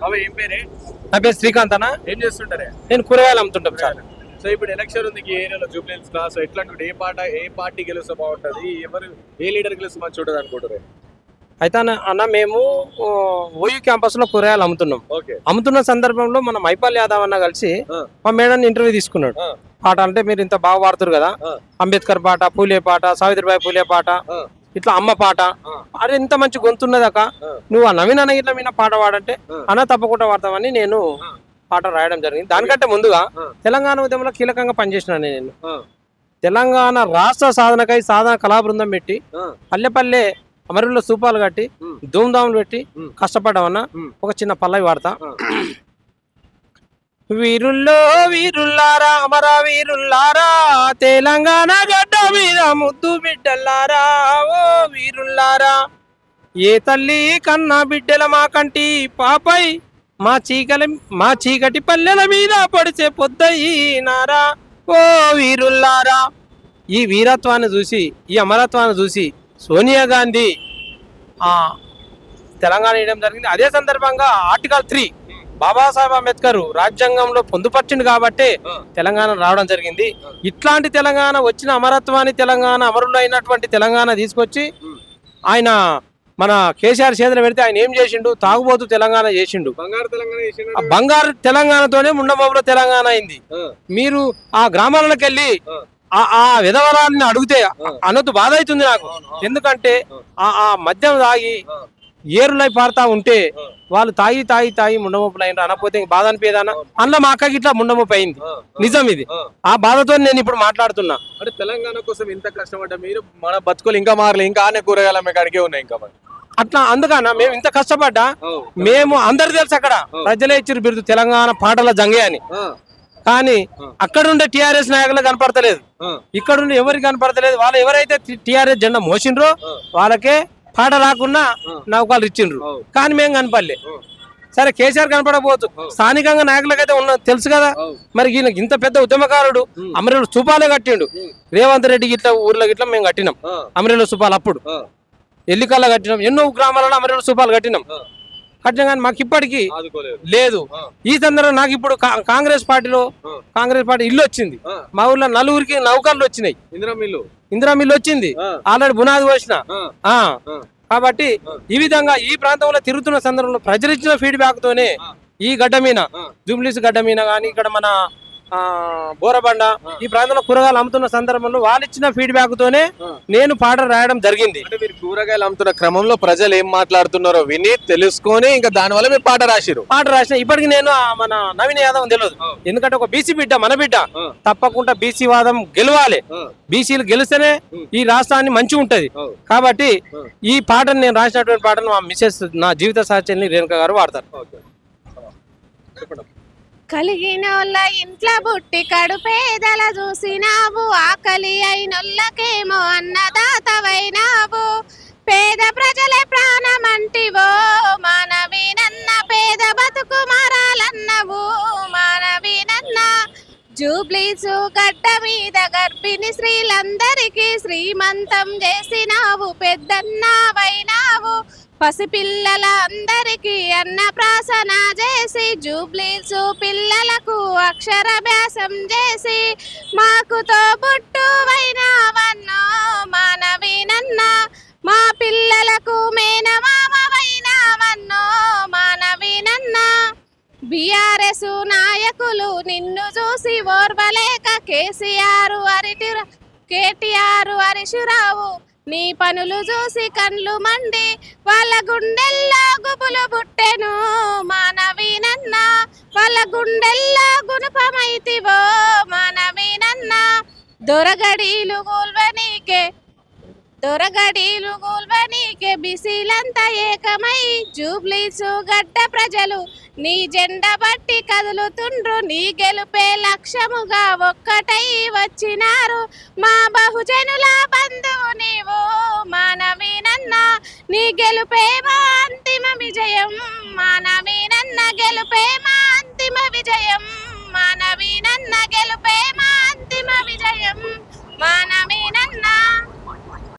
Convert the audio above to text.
అవి ఏం పేరే? నా పేరు శ్రీకాంత్ అన్న. ఏం చేస్తుంటారే? నేను కూరగాయలు అమ్ముతుంటాం సార్. సో ఇప్పుడు ఎలక్షన్ ఉంది ఈ ఏరియాలో జూబ్లీహిల్స్ క్లాస్. ఎట్లా ఏ పార్టీ గెలిస్తే బాగుంటది, ఏ లీడర్ గెలిస్తే మంచి ఉంటుంది అనుకుంటారు? అయితే అన్న మేము ఓయూ క్యాంపస్ లో కూరగాయలు అమ్ముతున్నాం. అమ్ముతున్న సందర్భంలో మన మైపాల్ యాదవ్ అన్న కలిసి మా మేడం ఇంటర్వ్యూ తీసుకున్నాడు. పాట అంటే మీరు ఇంత బాగా పాడుతారు కదా, అంబేద్కర్ పాట, పూలే పాట, సావిత్రిబాయి పూలే పాట, ఇట్లా అమ్మ పాట, అరే ఇంత మంచి గొంతున్నదక, నువ్వు ఆ నవీన్ అన్న ఇట్లా మీద పాట పాడంటే అన్న తప్పకుండా పాడతామని నేను పాట రాయడం జరిగింది. దానికంటే ముందుగా తెలంగాణ ఉద్యమంలో కీలకంగా పనిచేసిన నేను తెలంగాణ రాష్ట్ర సాధనకై సాధన కళా బృందం పెట్టి పల్లె అమరుల్లో సూపాలు కట్టి ధూమ్ధాములు పెట్టి కష్టపడ్డామన్న. ఒక చిన్న పల్లవి వాడతా. వీరుల్లో వీరుల్లారా, అమర వీరుల్లారా, తెలంగాణ గడ్డ మీద ముద్దు బిడ్డల్లారా, ఓ వీరుల్లారా, ఏ తల్లి కన్నా బిడ్డల మా కంటి పాపై మా చీకటి పల్లెల మీద పడిచే పొద్దయినారా, ఓ వీరుల్లారా. ఈ వీరత్వాన్ని చూసి, ఈ అమరత్వాన్ని చూసి సోనియా గాంధీ తెలంగాణ ఇవ్వడం జరిగింది. అదే సందర్భంగా ఆర్టికల్ 3 బాబాసాహెబ్ అంబేద్కర్ రాజ్యాంగంలో పొందుపరిచింది కాబట్టి తెలంగాణ రావడం జరిగింది. ఇట్లాంటి తెలంగాణ వచ్చిన అమరత్వాన్ని, తెలంగాణ అమరులు అయినటువంటి తెలంగాణ తీసుకొచ్చి ఆయన మన కేసీఆర్ చేతులు పెడితే ఆయన ఏం చేసిండు? తాగుబోతు తెలంగాణ చేసిండు. బంగారు తెలంగాణతోనే ముండమోపుల తెలంగాణ అయింది. మీరు ఆ గ్రామాలకు వెళ్ళి ఆ విధవరాన్ని అడిగితే అనొద్దు, బాధ అవుతుంది నాకు. ఎందుకంటే ఆ మద్యం తాగి ఏరులై పారుతా ఉంటే వాళ్ళు తాగి ముండమోపులు అయిన అనకపోతే బాధ అనిపేదానా? అన్న మా అక్కకి ఇట్లా ముండమోపు అయింది. నిజం ఇది. ఆ బాధతో నేను ఇప్పుడు మాట్లాడుతున్నా. అంటే తెలంగాణ కోసం ఇంత కష్టపడ్డా మీరు, మన బతుకులు ఇంకా మారలే, ఇంకా ఆనే కూరగాయల మీకు అడిగే ఉన్నాయి ఇంకా అట్లా. అందుకన్నా మేము ఇంత కష్టపడ్డా, మేము అందరు తెలుసు అక్కడ ప్రజలే ఇచ్చారు బిరుదు తెలంగాణ పాటల జంగే అని. కానీ అక్కడుండే టిఆర్ఎస్ నాయకులు కనపడతలేదు, ఇక్కడుండే ఎవరికి కనపడతలేదు. వాళ్ళు ఎవరైతే టిఆర్ఎస్ జెండా మోసిండ్రో వాళ్ళకే పాట రాకుండా నౌకాలు ఇచ్చిండ్రు, కానీ మేము కనపడలే. సరే కేసీఆర్ కనపడకపోవచ్చు, స్థానికంగా నాయకులకైతే ఉన్న తెలుసు కదా. మరి ఈయన ఇంత పెద్ద ఉద్యమకారుడు అమరేలు స్థూపాలే కట్టిండు. రేవంత్ రెడ్డి గిట్ల ఊర్లో గిట్ల మేము కట్టినాం అమరేలు స్థూపాలు. అప్పుడు ఎల్లికల్లా కట్టినాం, ఎన్నో గ్రామాలలో అమరేలు స్థూపాలు కట్టినాం కానీ మాకు ఇప్పటికీ లేదు. ఈ సందర్భంగా నాకు ఇప్పుడు కాంగ్రెస్ పార్టీ ఇల్లు వచ్చింది. మా ఊర్లో నలుగురికి నౌకర్లు వచ్చినాయి, ఇందిరా మిల్లు వచ్చింది, ఆల్రెడీ బునాది పోసిన. కాబట్టి ఈ విధంగా ఈ ప్రాంతంలో తిరుగుతున్న సందర్భంలో ప్రజలు ఇచ్చిన ఫీడ్బ్యాక్ తోనే ఈ గడ్డ మీద, జూబ్లీహిల్స్ గడ్డ మీద కానీ ఇక్కడ మన బోరబండ ఈ ప్రాంతంలో కూరగాయలు అమ్ముతున్న సందర్భంలో వాళ్ళు ఇచ్చిన ఫీడ్బ్యాక్ తోనే నేను పాట రాయడం జరిగింది. అంటే మీరు కూరగాయలు అమ్ముతున్న క్రమంలో ప్రజలు ఏం మాట్లాడుతున్నారో విని తెలుసుకొని ఇంకా దాని వల్ల మీరు పాట రాసిన. ఇప్పటికి నేను మన నవీన్ యాదవ్ తెలియదు, ఎందుకంటే ఒక బీసీ బిడ్డ, మన బిడ్డ. తప్పకుండా బీసీ వాదం గెలవాలి, బీసీలు గెలిస్తేనే ఈ రాష్ట్రాన్ని మంచిగా ఉంటది. కాబట్టి ఈ పాటను, నేను రాసినటువంటి పాటను మా మిసెస్, నా జీవిత సాహచర్యాన్ని రేణుక గారు వాడతారు. కలిగినోళ్ళ ఇంట్లో బుట్టి కడుపేదల చూసినావు, ఆకలి అయినోళ్ళకేమో అన్నదాతవైనావు, పేద ప్రజల ప్రాణమంటివో మానవీనన్న, పేద బతుకు మారాలన్నవు మానవీనన్న. జూబ్లీహిల్స్ గడ్డ మీద గర్భిణి స్త్రీలందరికీ శ్రీమంతం చేసినావు, పెద్దన్నవైనావు, పసిపిల్లల అందరికీ అన్నప్రాసన చేసి, జూబ్లీహిల్స్ పిల్లలకు అక్షరాభ్యాసం చేసి, మాకు తోబుట్టువైనావన్నో మానవీనన్న, మా పిల్లలకు మేనమామవైనావన్నో మానవీనన్న. బీఆర్ఎస్ నాయకులు నిన్ను చూసి ఓర్వలేక కేటీఆర్ హరీశ్రావు నీ పనులు చూసి కండ్లు మండి వాళ్ళ గుండెల్లో గుబులు పుట్టెను మానవీనన్న, వాళ్ళ గుండెల్లో గుణపమైతివో మానవీనన్న. దొరగడీలు గూల్వనీకే బీసీలంతా ఏకమై, జూబ్లీహిల్స్ గడ్డ ప్రజలు నీ జెండ బట్టి కదులుతుండ్రు, నీ గెలుపే లక్ష్యముగా ఒక్కటై వచ్చినారు, మా బహుజనుల బంధువు నీవు మానవీనన్న. నీ గెలుపే మా అంతిమ విజయం మానవీనన్న, గెలుపే మా అంతిమ విజయం మానవీనన్న, గెలుపే మా అంతిమ విజయం మానవీనన్న.